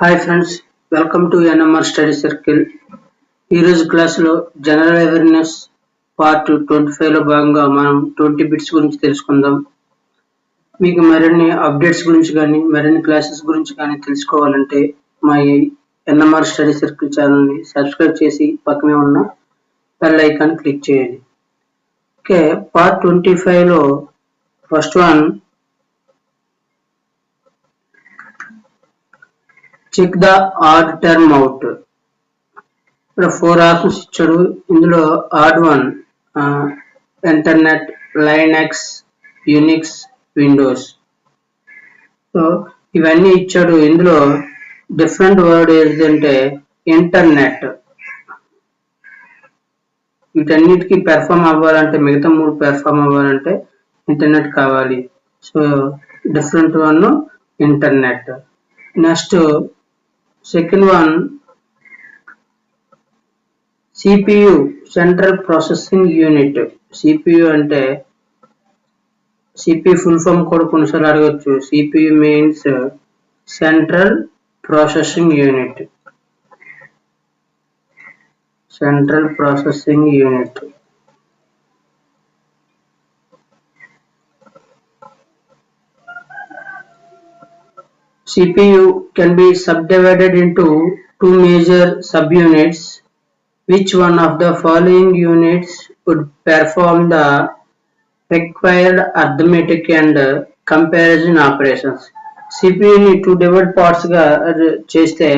Hi friends, welcome to NMR Study Circle. ఈ రోజు క్లాసులో జనరల్ అవేర్నెస్ పార్ట్ 25లో భాగంగా మనం 20 బిట్స్ గురించి తెలుసుకుందాం. మీకు మరిన్ని అప్డేట్స్ గురించి కానీ మరిన్ని క్లాసెస్ గురించి కానీ తెలుసుకోవాలంటే మా ఎన్ఎంఆర్ స్టడీ సర్కిల్ ఛానల్ని సబ్స్క్రైబ్ చేసి పక్కనే ఉన్న బెల్ ఐకాన్ క్లిక్ చేయండి. ఓకే, పార్ట్ 25లో first one check the odd term out. ఇక్కడ 4 ఆప్షన్స్ ఇచ్చాడు. ఇందులో odd one internet, Linux, Unix, Windows. So ఇవన్నీ ఇచ్చాడు. ఇందులో డిఫరెంట్ వర్డ్ ఏంటంటే ఇంటర్నెట్. వీటన్నిటికీ పెర్ఫామ్ అవ్వాలంటే, మిగతా 3 పెర్ఫామ్ అవ్వాలంటే ఇంటర్నెట్ కావాలి. So different one internet. Next second one CPU central processing unit. CPU అంటే CPU ఫుల్ ఫామ్ కూడా కొన్నిసార్లు అడగచ్చు. CPU means central processing unit. Central processing unit. CPU can be subdivided into two major subunits. Which one of the following units would perform the required arithmetic and comparison operations? CPUని 2 divide parts గా చేస్తే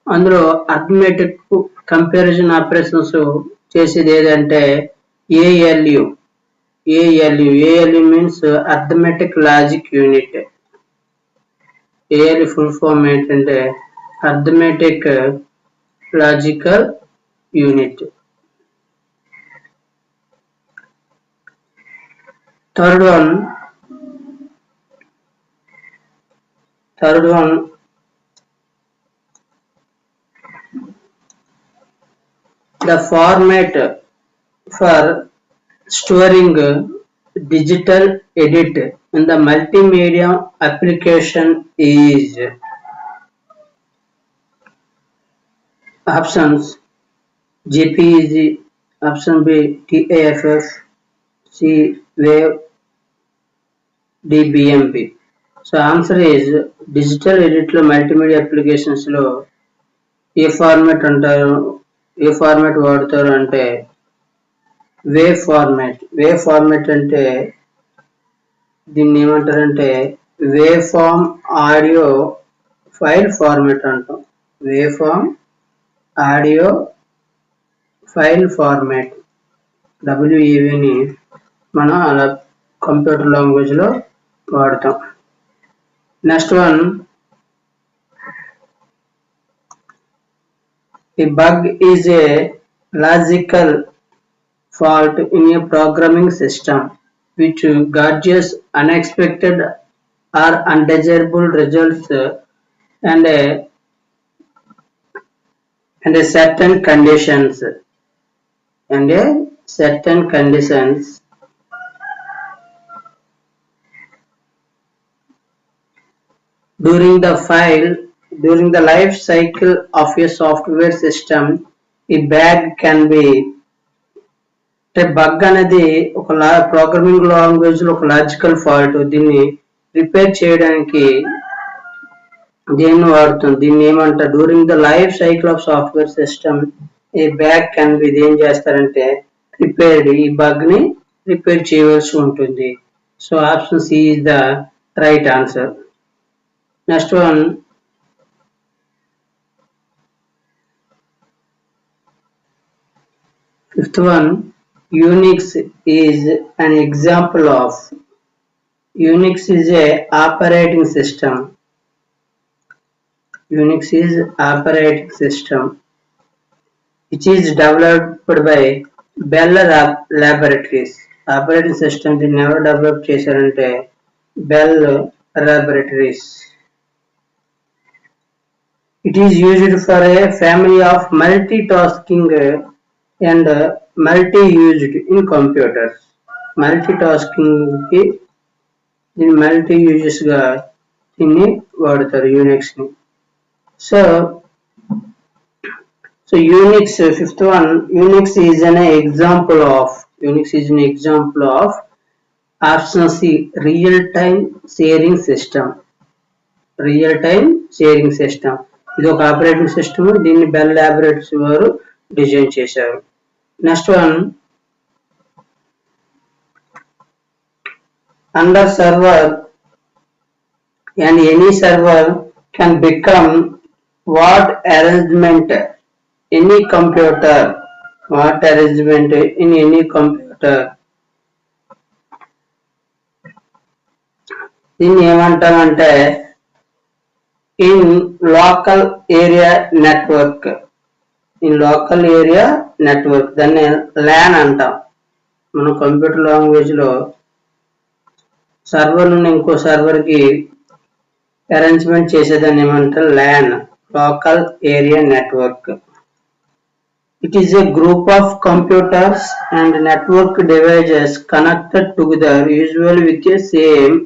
అందులో arithmetic comparison operations చేసేది ఏదంటే ALU. ALU means arithmetic logic unit. ALU full form ఏంటంటే arithmetic logical unit. Third one the format for storing digital edit in the multimedia application is options JPEG, option B TAFF, C WAV, D BMP. So answer is digital edit లో multimedia applications లో ఏ format అంటారు, ఏ format వాడతారు అంటే wave format. Wave format అంటే దీన్ని ఏమంటారంటే wave form audio file format అంటాం. Wave form audio file format WAVని మనం అలా కంప్యూటర్ లాంగ్వేజ్ లో వాడతాం. Next one a bug is a logical fault in a programming system which causes unexpected or undesirable results and certain conditions during the life cycle of a software system. A bug can be bug అనేది ఒక programming language లో ఒక logical fault. దీన్ని repair చేయడానికి దేన్ని వాడుతుంది, దీన్ని ఏమంటారు? During the life cycle of software system a bug can be ఏం చేస్తారంటే రిపేర్డ్. ఈ బగ్ ని రిపేర్ చేయవలసి ఉంటుంది. So option C is the right answer. Next one fifth one Unix is an example of. Unix is a operating system. Unix is operating system which is developed by Bell Laboratories. Operating system ని ఎవరు develop చేశారంటే Bell Laboratories. It is used for a family of multitasking and multi-used in computers. Multitasking కి దీన్ని multi uses గా దీన్ని వాడతారు Unix ని. So Unix, fifth one, Unix is an example of option C, real-time sharing system. Real time sharing system. ఇది ఒక operating system. దీన్ని bell laboratories వారు డిజైన్ చేశారు. Next one, under server and any server can become what arrangement any computer, what arrangement in any computer. దీన్ని ఏమంటామంటే in local area network, దాన్ని LAN అంటాం. మన కంప్యూటర్ లాంగ్వేజ్ లో సర్వర్ నుండి ఇంకో సర్వర్ కి అరేంజ్మెంట్ చేసేదాన్ని ఏమంటారు, LAN, local area network. It is a group of computers and network devices connected together usually with a same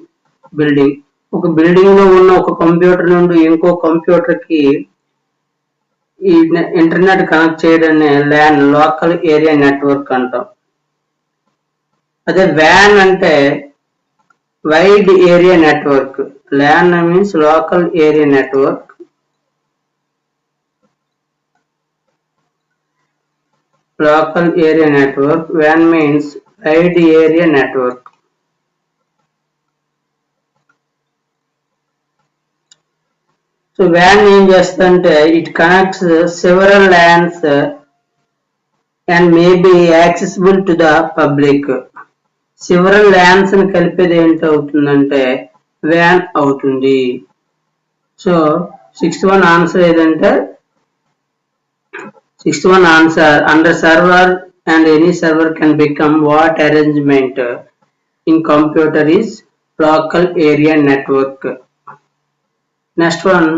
building. ఒక బిల్డింగ్ లో ఉన్న ఒక కంప్యూటర్ నుండి ఇంకో కంప్యూటర్ కి ఈ ఇంటర్నెట్ కనెక్ట్ చేయడాన్ని LAN, లోకల్ ఏరియా నెట్వర్క్ అంటాం. అదే WAN అంటే wide area network. LAN means local area network. WAN means wide area network. So WAN ఏం చేస్తుందంటే it connects several LANs and may be accessible to the public. Several LANs ని కలిపేది ఏంటవుతుందంటే WAN అవుతుంది. So 61 answer ఏదంటే 61 answer, under server and any server can become what arrangement in computer is local area network. Next one,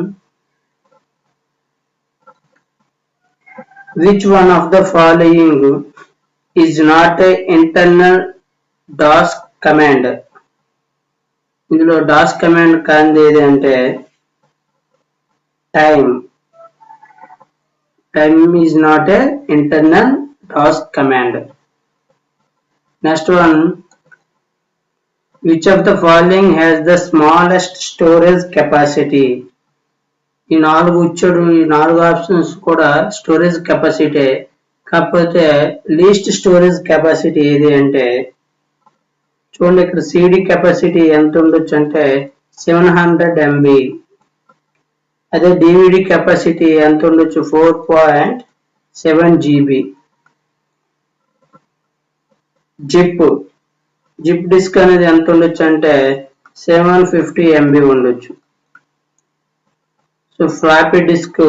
which one of the following is not a internal DOS command? ఇందులో DOS command కానిది ఏది అంటే time is not a internal DOS command. Next one, which of the following has the smallest storage capacity? ఈ నాలుగు options కూడా storage capacity. కాకపోతే least storage capacity ఏది అంటే చూడండి, ఇక్కడ సిడి కెపాసిటీ ఎంత ఉండొచ్చు అంటే 700 MB. అదే డివిడి కెపాసిటీ ఎంత ఉండొచ్చు 4.7 GB. జిప్ డిస్క్ అనేది ఎంత ఉండొచ్చు అంటే 750 MB ఉండొచ్చు. So floppy disk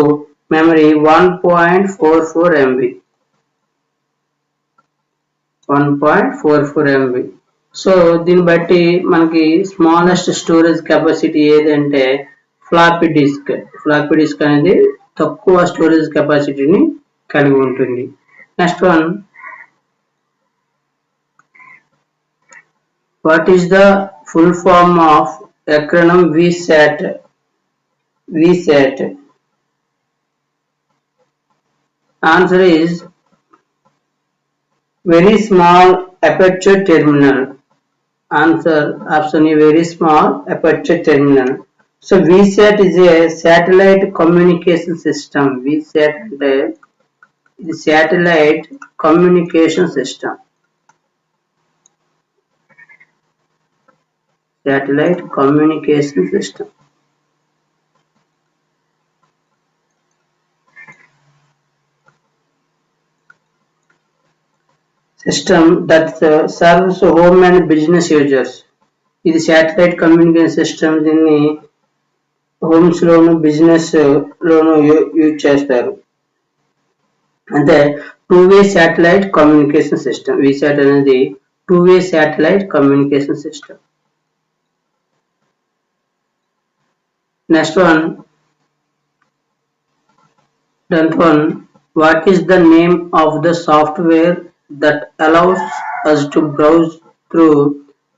memory 1.44 MB. So దీన్ని బట్టి మనకి స్మాలెస్ట్ స్టోరేజ్ కెపాసిటీ ఏదంటే ఫ్లాపీ డిస్క్ అనేది తక్కువ స్టోరేజ్ కెపాసిటీని కలిగి ఉంటుంది. Next one, what is the full form of acronym VSAT? Answer is very small aperture terminal. Answer option is very small aperture terminal. So VSAT is a satellite communication system. VSAT అంటే ఇది satellite communication system. System that serves home and business users. ఇది satellite communication system. దీన్ని homes లోను business లోను use చేస్తారు. అంటే two way satellite communication system. VSAT అనేది two way satellite communication system. Next one, what is the name of the software that allows us to browse through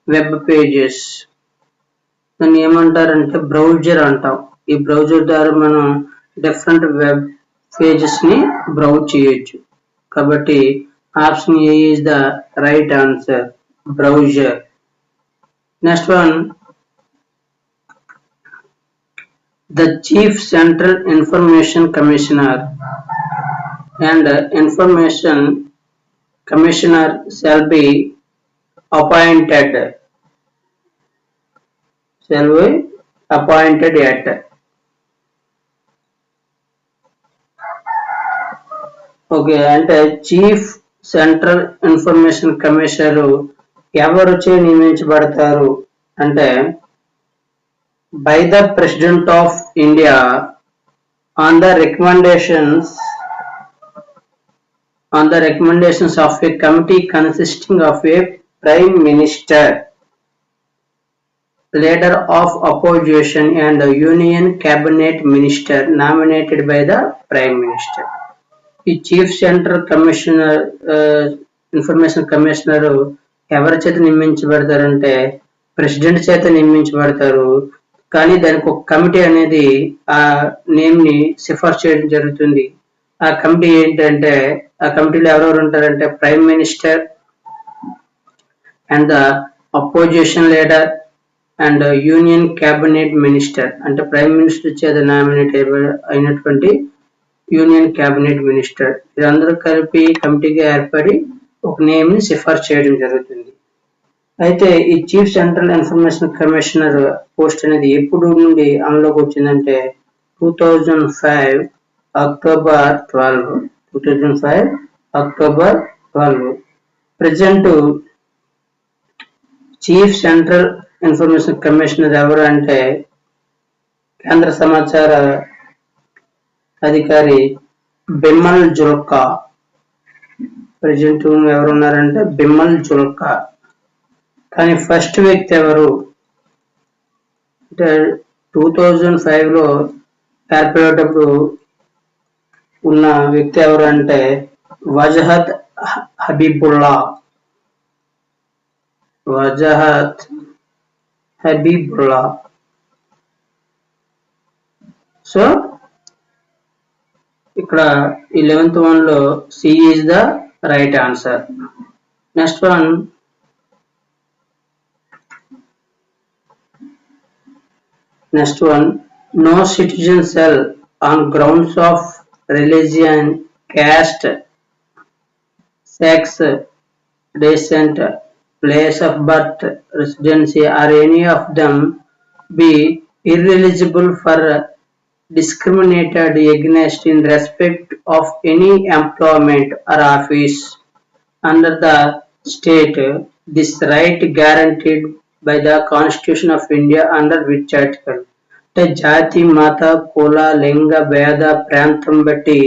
web pages? దాన్ని ఏమంటారంటే browser అంటాం. ఈ బ్రౌజర్ ద్వారా మనం డిఫరెంట్ వెబ్ పేజెస్ ని browse చేయొచ్చు. కాబట్టి option A is the right answer, browser. Next one, the Chief Central Information Commissioner and Information Commissioner shall be appointed at. Okay, అంటే చీఫ్ సెంట్రల్ ఇన్ఫర్మేషన్ కమిషనర్ ఎవరుచే నియమించబడతారు అంటే by the President of India on the recommendations of a committee consisting of a Prime Minister, Leader of Opposition and a Union Cabinet Minister nominated by the Prime Minister. ఈ chief central commissioner information commissioner ఎవరి చేత నియమించబడతారంటే president చేత నియమించబడతారు. కానీ దానికి ఒక committee అనేది ఆ name ని సిఫార్సు చేయడం జరుగుతుంది. ఆ కమిటీ ఏంటంటే ఆ కమిటీలో ఎవరెవరు ఉంటారంటే prime minister and the opposition leader and union cabinet minister, అంటే ప్రైమ్ మినిస్టర్ చేత నామినేట్ అయినటువంటి యూనియన్ క్యాబినెట్ మినిస్టర్, వీరందరూ కలిపి కమిటీగా ఏర్పడి ఒక నేమ్ ని సిఫార్సు చేయడం జరుగుతుంది. అయితే ఈ chief central information commissioner post అనేది ఎప్పుడు నుండి అమలులోకి వచ్చిందంటే 2005 October 12. Present chief central information commissioner ఎవరు అంటే కేంద్ర సమాచార అధికారి బిమల్ జుల్కా. ప్రజెంట్ ఎవరు ఉన్నారంటే బిమల్ జుల్కా. కానీ ఫస్ట్ వ్యక్తి ఎవరు అంటే 2005 లో ఏర్పడేటప్పుడు ఉన్న వ్యక్తి ఎవరు అంటే వజహత్ హబీబుల్లా. సో ఇక్కడ 11th one లో C is the right answer. Next one, no citizen shall on grounds of religion, caste, sex, descent, place of birth, residency or any of them be ineligible for discriminated against in respect of any employment or office under the state, this right guaranteed by the Constitution of India under which article. అంటే జాతి, మత, కుల, లింగ భేద ప్రాంతం బట్టి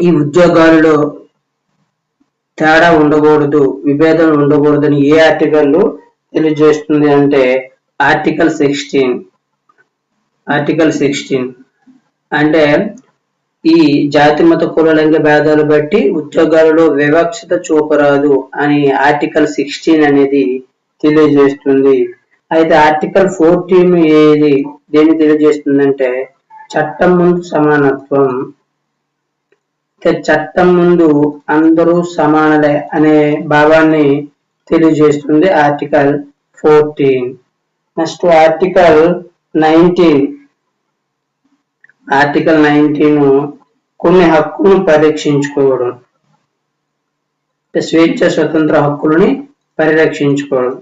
ఈ ఉద్యోగాల్లో తేడా ఉండకూడదు, విభేదం ఉండకూడదని ఏ ఆర్టికల్ తెలియజేస్తుంది అంటే ఆర్టికల్ 16. అంటే ఈ జాతి, మత, కుల, లింగ భేదాలు బట్టి ఉద్యోగాలలో వివక్షత చూపరాదు అని ఆర్టికల్ 16 అనేది తెలియజేస్తుంది. అయితే ఆర్టికల్ 14 ఏది దేన్ని తెలియజేస్తుందంటే చట్టం ముందు సమానత్వం. చట్టం ముందు అందరూ సమానలే అనే భావాన్ని తెలియజేస్తుంది ఆర్టికల్ 14. నెక్స్ట్ ఆర్టికల్ 19 కొన్ని హక్కులను పరిరక్షించుకోవడం, స్వేచ్ఛ స్వతంత్ర హక్కులని పరిరక్షించుకోవడం,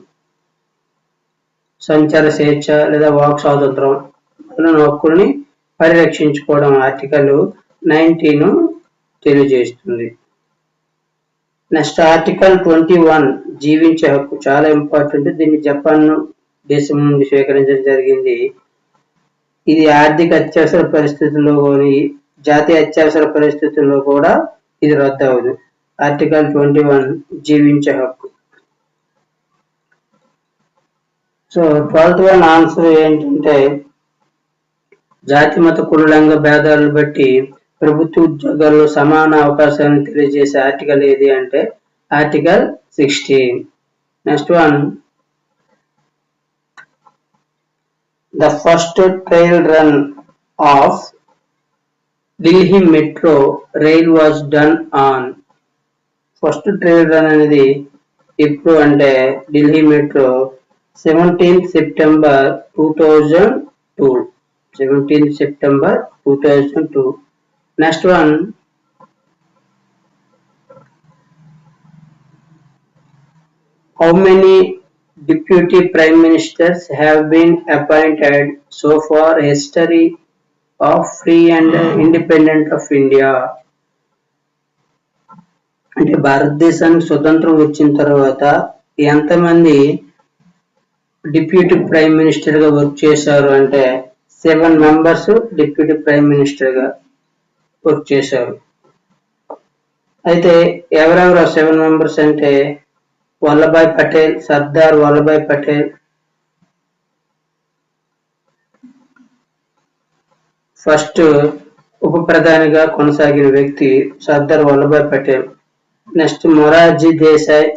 సంచార స్వేచ్ఛ లేదా వాక్ స్వాతంత్రం హక్కులని పరిరక్షించుకోవడం ఆర్టికల్ 19 తెలియజేస్తుంది. నెక్స్ట్ ఆర్టికల్ 21 జీవించే హక్కు, చాలా ఇంపార్టెంట్. దీన్ని జపాన్ దేశం నుండి స్వీకరించడం జరిగింది. ఇది ఆర్థిక అత్యవసర పరిస్థితుల్లో జాతీయ అత్యవసర పరిస్థితుల్లో కూడా ఇది రద్దు అవ్వదు. ఆర్టికల్ 21 జీవించే హక్కు. సో 12th one ఆన్సర్ ఏంటంటే జాతి, మత, కుల, లింగ భేదాలను బట్టి ప్రభుత్వ ఉద్యోగాల్లో సమాన అవకాశాలను తెలియజేసే ఆర్టికల్ ఏది అంటే article 16. Next one, the first trail run of Delhi Metro Rail was done on. First trail run అనేది ఎప్పుడు అంటే Delhi metro 17th September 2002. 17th September 2002. Next one, how many deputy prime ministers have been appointed so far history of free and independent of India? అంటే భారతదేశానికి స్వతంత్రం వచ్చిన తర్వాత ఎంతమంది deputy prime minister గా వర్క్ చేశారు అంటే 7 మెంబర్స్ డిప్యూటీ ప్రైమ్ మినిస్టర్ గా వర్క్ చేశారు. అయితే ఎవరెవరు 7 మెంబర్స్ అంటే వల్లభాయ్ పటేల్, సర్దార్ వల్లభాయ్ పటేల్, ఫస్ట్ ఉప ప్రధానిగా కొనసాగిన వ్యక్తి సర్దార్ వల్లభాయ్ పటేల్. నెక్స్ట్ మొరార్జీ దేశాయ్,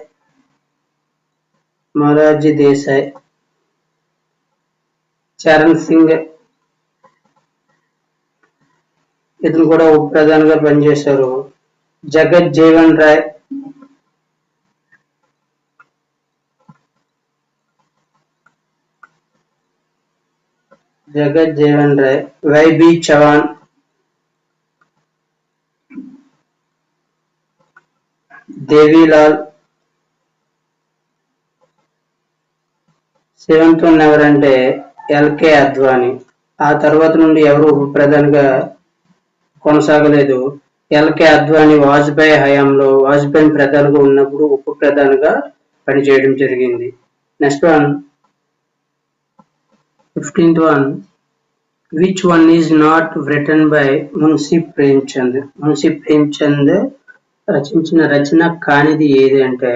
చరణ్ సింగ్, ఇతను కూడా ఉప ప్రధానిగా పనిచేశారు. Jagjivan Rai, YB Chavan, Devilal. 7th one ఎవరంటే ఎల్కే అద్వానీ. ఆ తర్వాత నుండి ఎవరు ఉప ప్రధానిగా కొనసాగలేదు. ఎల్కే అద్వానీ వాజ్పేయి హయాంలో వాజ్పేయి ప్రధానిగా ఉన్నప్పుడు ఉప ప్రధానిగా పనిచేయడం జరిగింది. Next one 15th one, which one is not written by Munshi Premchand? Munshi Premchand రచించిన రచన కానిది ఏది అంటే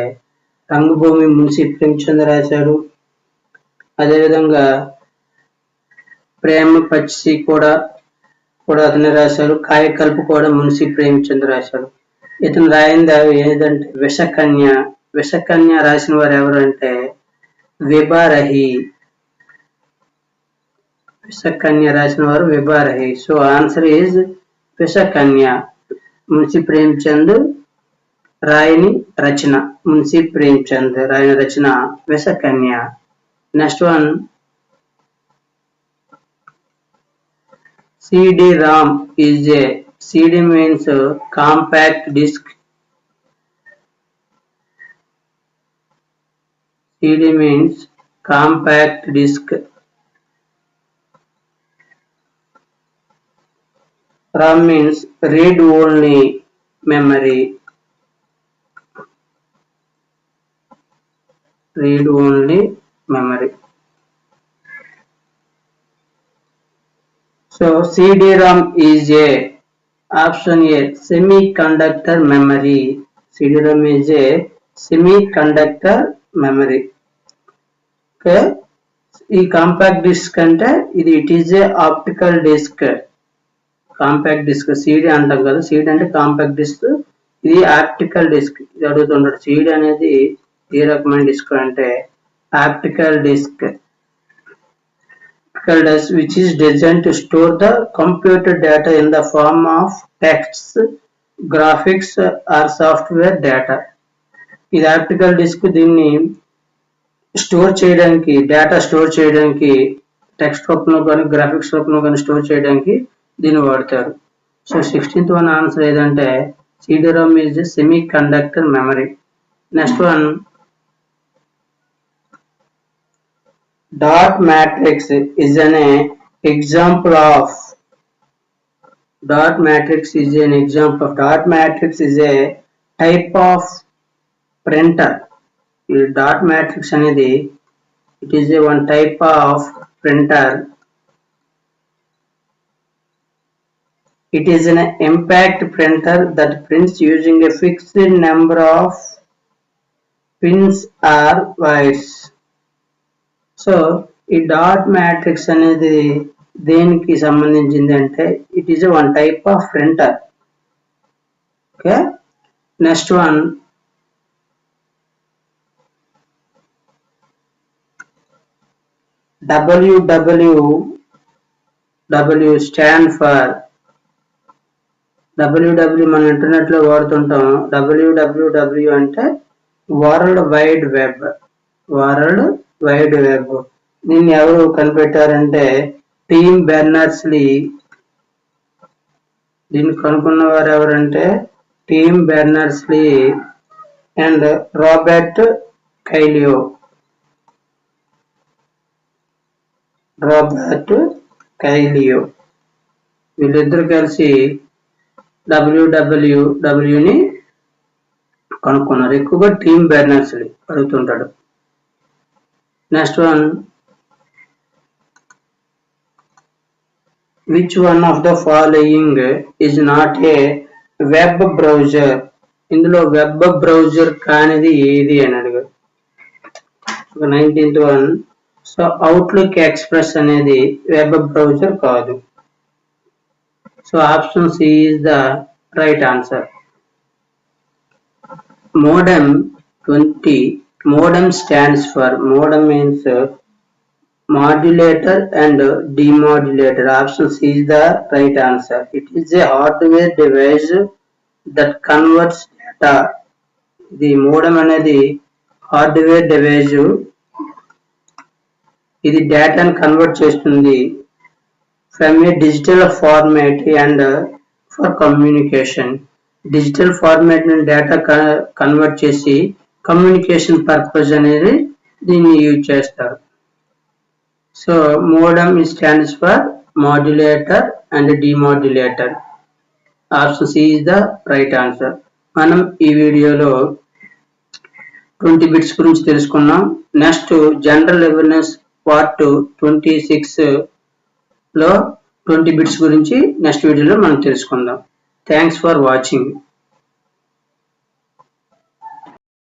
రంగభూమి మున్షీ ప్రేమ్చంద్ రాశాడు. అదేవిధంగా ప్రేమ పక్షి కూడా అతనే రాశాడు. కాయకల్ప కూడా మున్షీ ప్రేమ్చంద్ రాశాడు. ఇతను రాయింది ఏదంటే విషకన్య రాసిన వారు ఎవరు అంటే విభారహి. విషకన్య రాసిన వారు విభారహి. So answer is Vishakanya. Munshi Premchand రాయని రచన Vishakanya. Next one, CD-ROM is a CD means compact disc. CD means compact disc. ROM means read only memory. So CD-ROM is a option A semiconductor memory. CD-ROM is a semiconductor memory. Okay. ఈ compact disc అంటే it is a optical disc. Compact disc CD అంటాం కదా, CD అంటే compact disc, ఇది optical disc. ఇది అడుగుతుంటాడు CD అనేది ఏ రకమైన డిస్క్ అంటే optical disc. Which is designed to store the computer data in the form of texts, graphics or software data. ఇది ఆప్టికల్ డిస్క్. దీన్ని డేటా స్టోర్ చేయడానికి టెక్స్ట్ రూపంలో కానీ గ్రాఫిక్స్ రూపంలో కానీ స్టోర్ చేయడానికి దీన్ని వాడతారు. సో 16th వన్ ఆన్సర్ ఏదంటే CD-ROM is a semiconductor memory. Next one, dot matrix is an example of. Dot matrix is a type of printer. Dot matrix అనేది it is a one type of printer. It is an impact printer that prints using a fixed number of pins or wires. So ఈ dot matrix అనేది దేనికి సంబంధించింది అంటే it is one type of printer. Okay. Next one, W stand for www మనం internet లో వాడుతుంటాం. www అంటే world wide web. World wide web. దీన్ని ఎవరు కనిపెట్టారంటే టిమ్ బెర్నర్స్-లీ. దీన్ని కనుక్కున్న వారు ఎవరంటే Tim Berners Lee and Robert Cailliau. వీళ్ళిద్దరు కలిసి www-ని కనుక్కున్నారు. ఎక్కువగా టిమ్ బెర్నర్స్-లీ అడుగుతుంటాడు. Next one, which one of the following is not a web browser? ఇందులో వెబ్ బ్రౌజర్ కానిది ఏది అని అడిగారు. 19th one, so Outlook Express అనేది వెబ్ బ్రౌజర్ కాదు. So option C is the right answer. Modem 20. Modem stands for, modem means modulator and demodulator. Option C is the right answer. It is a hardware device that converts data. The modem అనేది hardware device. ఇది డేటాను convert చేస్తుంది from a digital format and for communication. Digital format నుండి data convert చేసి communication purpose అనేది దీన్ని use చేస్తారు. So modem stands for modulator and demodulator. Option C is the right answer. మనం ఈ వీడియోలో 20 bits గురించి తెలుసుకున్నాం. నెక్స్ట్ జనరల్ అవేర్నెస్ పార్ట్ 26లో 20 bits గురించి నెక్స్ట్ వీడియోలో మనం తెలుసుకుందాం. Thanks for watching.